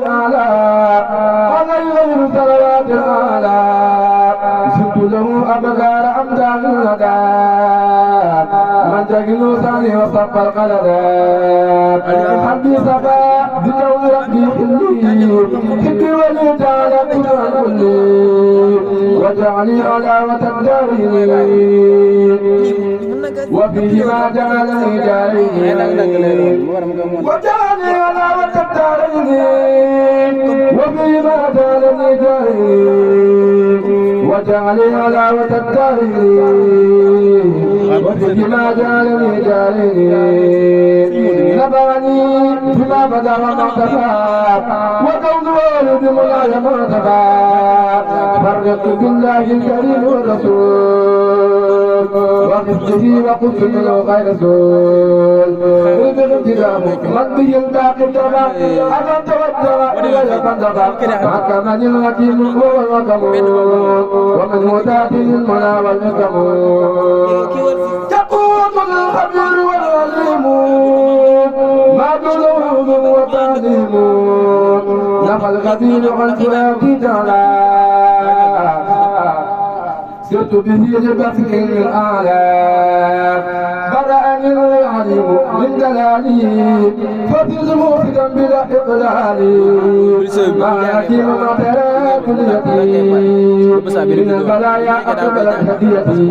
على غير صلوات الأعلى زدت له أبكار أمدان لدى من تجن ثاني وصف القلدات حبي صفا بكون ربي خلي حبي ولي تعالى كل كلي وجعلي علاوة الدارين وفيهما جعلني جارين وجعلني علاوة الدارين وفيهما جعلني جارين وجعلني علاوة الدارين وفيهما جعلني جارين نبغني بما بدا ومعتفى وكون والد مولاي مرتفى فرقت بالله الكريم والرسول وقفته وقلت منه غير رسول بالانتدام من به الباقي الدمى أمن توجه إلى القدر حكم الحكيم هو الوكمون ومن هداه المنى والحكمون يقول الخبير والعليم ما دلوم وتعليم نفى الخبير عن فؤادي تعالى سرت به لبث الأعلى برأني العليم من دلالي ففز موفدا بلا إقلال ما يتيم معترى كل يتيم من البلايا أقبلت هديتي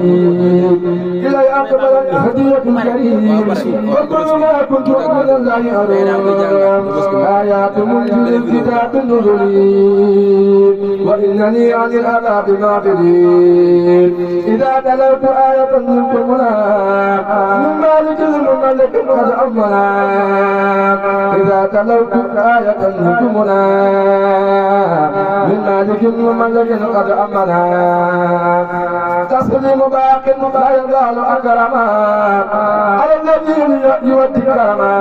إلي أقبلت هدية الكريم وكل ما كنت أمد الله أروم آيات منزل كتاب النزل وإنني عن العذاب غافلين إذا تلوت آية منكم مناق من مالك المملك قد أمنا إذا تلوت آية منكم مناق من مالك المملك قد أمنا تسليم باق لا يزال أكرما على الذي يؤدي كرما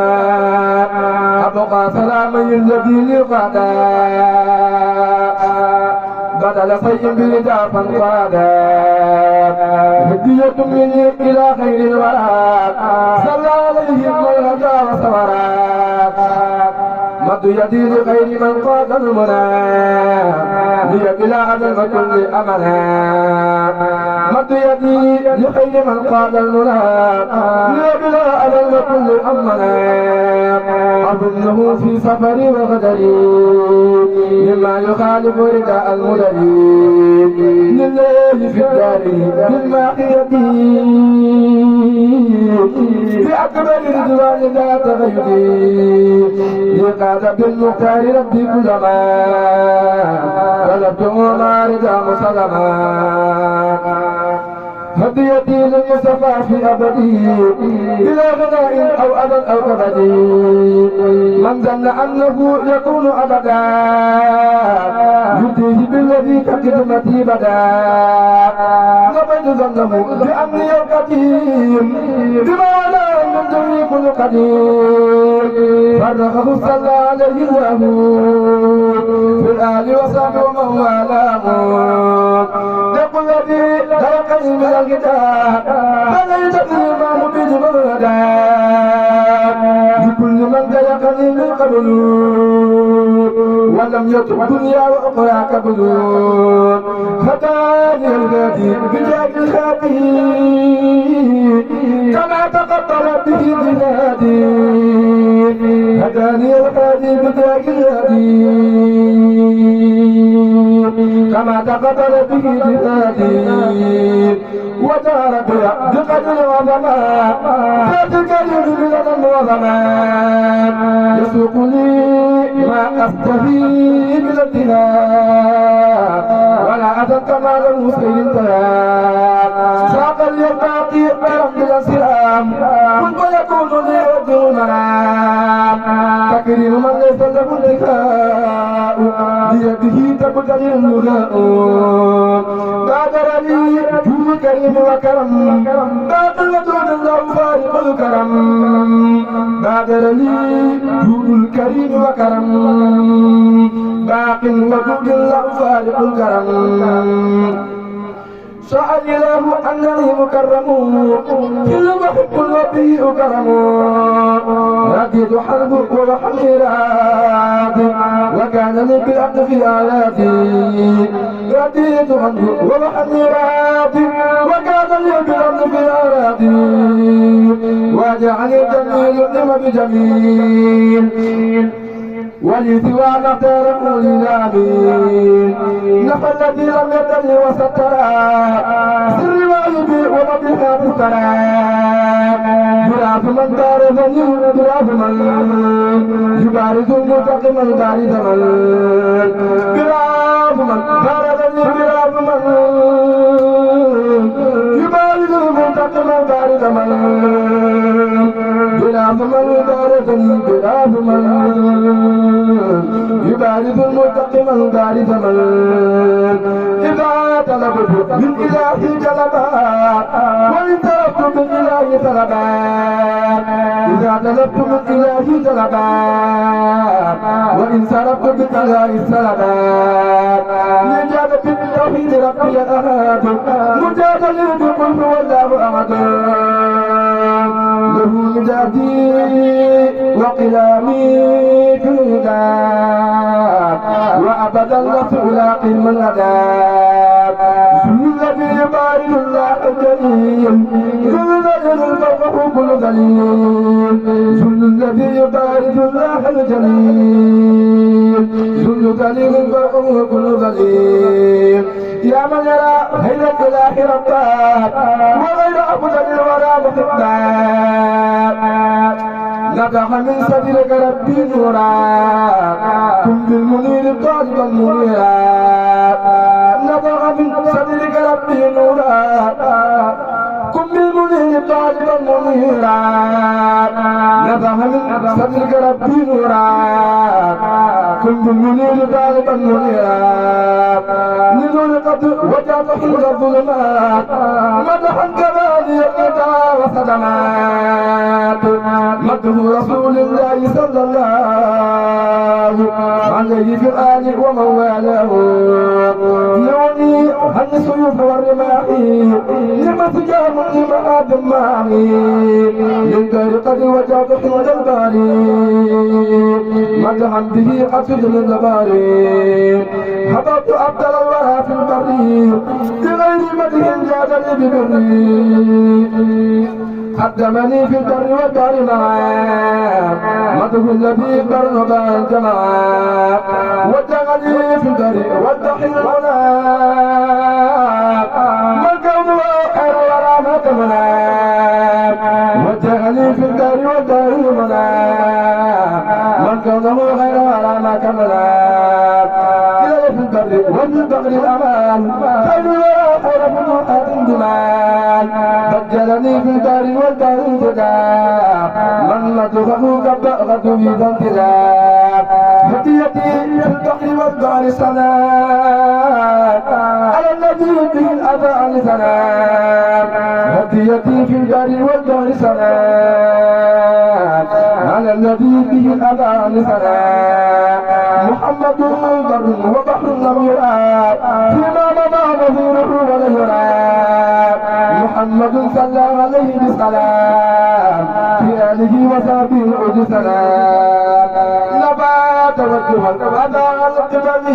أبقى سلامي الذي لغدا بدل سيء بلدا فانقادا هدية مني إلى خير الورى صلى عليهم والهدى وصورا مد يدي لغير من قاد المنى لي بلا أمل كل أمنا مد يدي لغير من قاد المنى لي بلا أمل كل أمنا أظنه في سفري وغدري مما يخالف رداء المدري لله في الدار بالماقية بأكبر رضوان لا تغيري لقاد بالمختار ربي كل ما طلبته ما رضا مسلما هديتي للمصطفى في أبدي بلا غناء أو أبد أو كبدي من ظن أنه يكون أبدا يؤتيه بالذي كخدمتي بدا نبيت ظنه بأني القديم بما لا من دوني كل قديم فرخه صلى عليه الله في الآل وصحبه ومن والاه يقول الذي تركني من الكتاب فليس الإيمان بالمهدى لكل من تيقني من قبل ولم يتب دنيا وأخرى قبل فتاني الهادي بجاه الهادي كما تقبل به بلادي هداني الهادي بجاه الهادي كما تقبل به جهادي ودار بقدر العظماء ذات الكريم من العظماء يسوق لي ما أستهي من الدماء ولا أذن كمال المسلم انتهاء ساق اليقاطي كرم بالأسلام كن ويكون لي رد المنام تكريم من ليس له انتهاء بيده تقتل النهاء بادر لي جود كريم وكرم بادر وجود الله فارق الكرم بادر لي جود الكريم وكرم باق وجود الله فارق الكرم شاء الإله أنني مكرم كل محب وبه أكرم رديت حلب ولحمي راضي وكان لي بالعبد في آياتي رديت حلب ولحمي راضي وكان لي بالعبد في آياتي وجعلني جميل لما بجميل ولي سوى نختار قولي آمين نفى الذي لم يتلي وسترى سري والدي وربها بسرى براف من بارزني براف من يبارز متقما بارز من براف من بارزني براف من يبارز متقما بارز من براف من بارزني براف من يبارز المتقم البارز من إذا طلبت من إلهي جلبا وإن طلبت من إلهي طلبا إذا طلبت من إلهي جلبا وإن سربت من إلهي سلبا نجابة التوحيد ربي الأحد مجادل بقل هو الله أحد له مجادي وقلامي في الهدى وأبدا لست ألاقي من هدى الذي يبارك الله الجليل ذل فوقه كل ذليل الذي يبارك الله الجليل ذل ذليل فوقه كل ذليل يا من يرى هيئة الله ربك وغير أفضل الورى محبا نبح من صدرك ربي نورا كن بالمنير طالبا منيرا نبح من صدرك ربي نورا كن بالمنير طالبا منيرا نبح من صدرك ربي نورا كن بالمنير طالبا منيرا نزول قد وجعت حين الظلمات مدحا كمالي الندى وصدمات مده رسول الله صلى الله عليه بالآل ومن والاه نوني عن السيوف والرماح لما سجام لما دماعي للدار قد وجعت حين الباري مدحا به قصد من الباري هبطت أبدل الورى في البري بغير مده جادني ببري قدمني في البر والدار معاه مده الذي قرن بانت معاه وجعلني في البر والدحر الغنى من كونه خير ولا ما تمنى وجعلني في البر والدار الغنى من كونه خير ولا ما تمنى في البر والبحر الأمان خير ولا خير فتوحات دمان بجلني في البر والبحر انتداب من مدخه كبأغة في انتداب هديتي في البحر والبحر سلام على الذي به الأذى عن سلام هديتي في البر والبحر سلام على الذي به الأذى عن سلام محمد بر وبحر لم يرى فيما مضى نظيره ولا يرى محمد صلى عليه بسلام في آله وصحبه العود سلام نبات وجها أداء القبل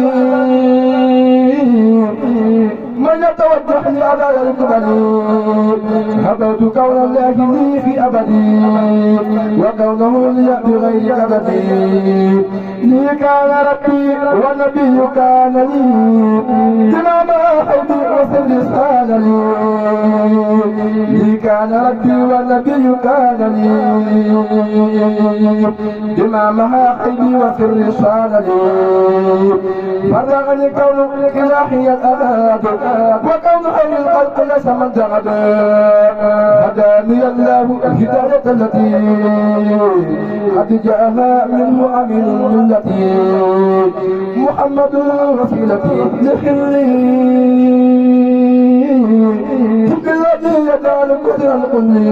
من يتوجه لأداء القبل هبت كون الله لي في أبدي وكونه لي بغير كبدي لي كان ربي والنبي كان لي تمام حيدي وسر صال لي كان ربي والنبي كان لي تمام حيدي وسر صال لي فرغني كون إلهي الأبد وكون خير الخلق ليس من جعد هداني الله الهداية التي قد جاءها منه أمين ملتي محمد وسيلتي لحلي الذي يجعل كثر القلي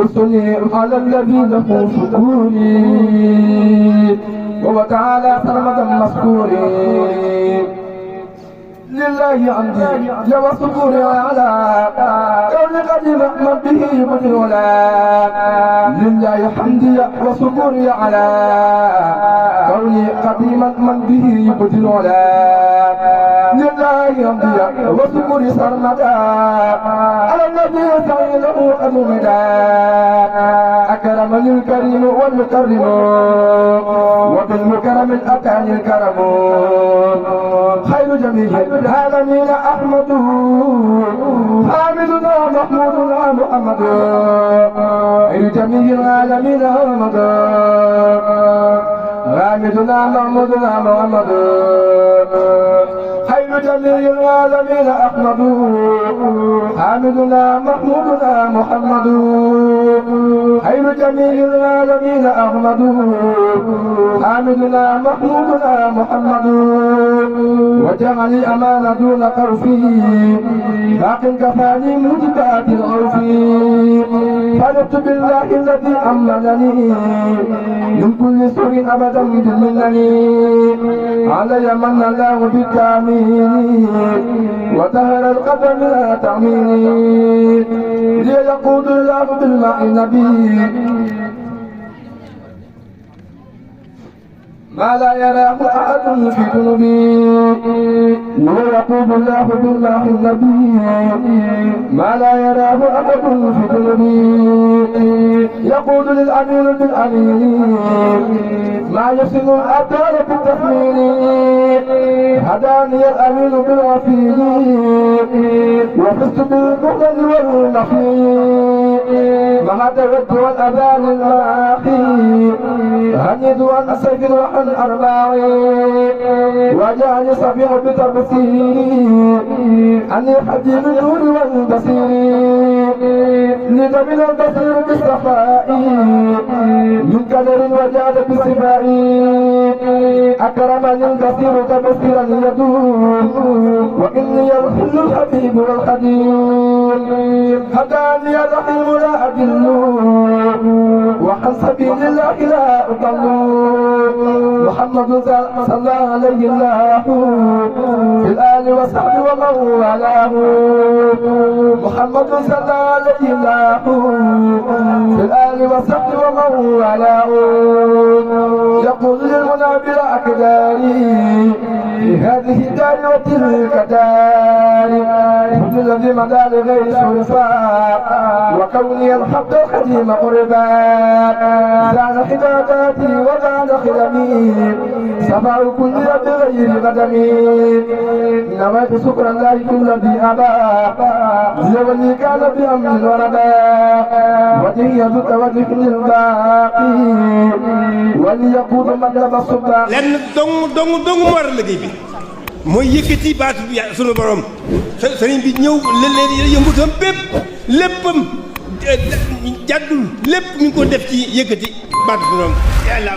أصلي على الذي له سكوني وهو تعالى سرمدا مذكوري لله عمدي جوى الصبور على كون قديم من به مدولا لله حمدي وصبوري على كوني قديما من به مدولا لله عمدي وصبوري سرمدا على النبي سعيده أمدا أكرمني الكريم والمكرم وبالمكرم أتاني الكرم خير جميع العالمين أحمد حامدنا محمودنا محمد خير جميع العالمين أحمد حامدنا محمودنا محمد خير جميع العالمين أحمد حامدنا محمودنا محمد خير جميع العالمين أحمد حامدنا محمودنا محمد وجعل أمانة دون قرفي باق كفاني مجبات العرف فلقت بالله الذي أمنني من كل سوء أبدا منني علي من الله بالتأمين وطهر القدم لا تأمين ليقود الله بالماء النبي ما لا يراه أحد في جنوبي ويقول الله بالله النبي ما لا يراه أحد في جنوبي يقول للأمين بالأمين ما يصل الأبدال بالتحميل هداني الأمين بالوفي وفزت بالمهلل والنخيل مع الود والأذان الماحي هنيت عن سيف وعن أرباعي وجعلني صفيح بتبصير أني حديد النور والبصير لتمن البصير بالصفاء من كدر وجعل بصفائي أكرمني البصير تبصيرا يدوم وإني الحل الحبيب والخدير هداني الرحيم لا أدل وعن سبيل الله لا أضل محمد صلى عليه الله في الآل وصحبه ومن والاه محمد صلى عليه الله في الآل وصحبه ومن والاه يقول للمنابر أكداري في هذه الدار وتلك دار الذي مدى لغير شرفاء وكوني الحق القديم قربا زان حداداتي وزان خدمي سفع كل بغير قدمي نويت شكر الله كل ذي أبا لولي كان بأمن وربا وجهي وجه للباقي وليقود مطلب الصبا lenn dong mu war a liggéey bi mooy yëkkati baatu bi sunu borom sëriñ bi ñëw leen yëngutam léppam jàddul lépp mi ngi ko def ci yëkkati baatu sunu borom yàlla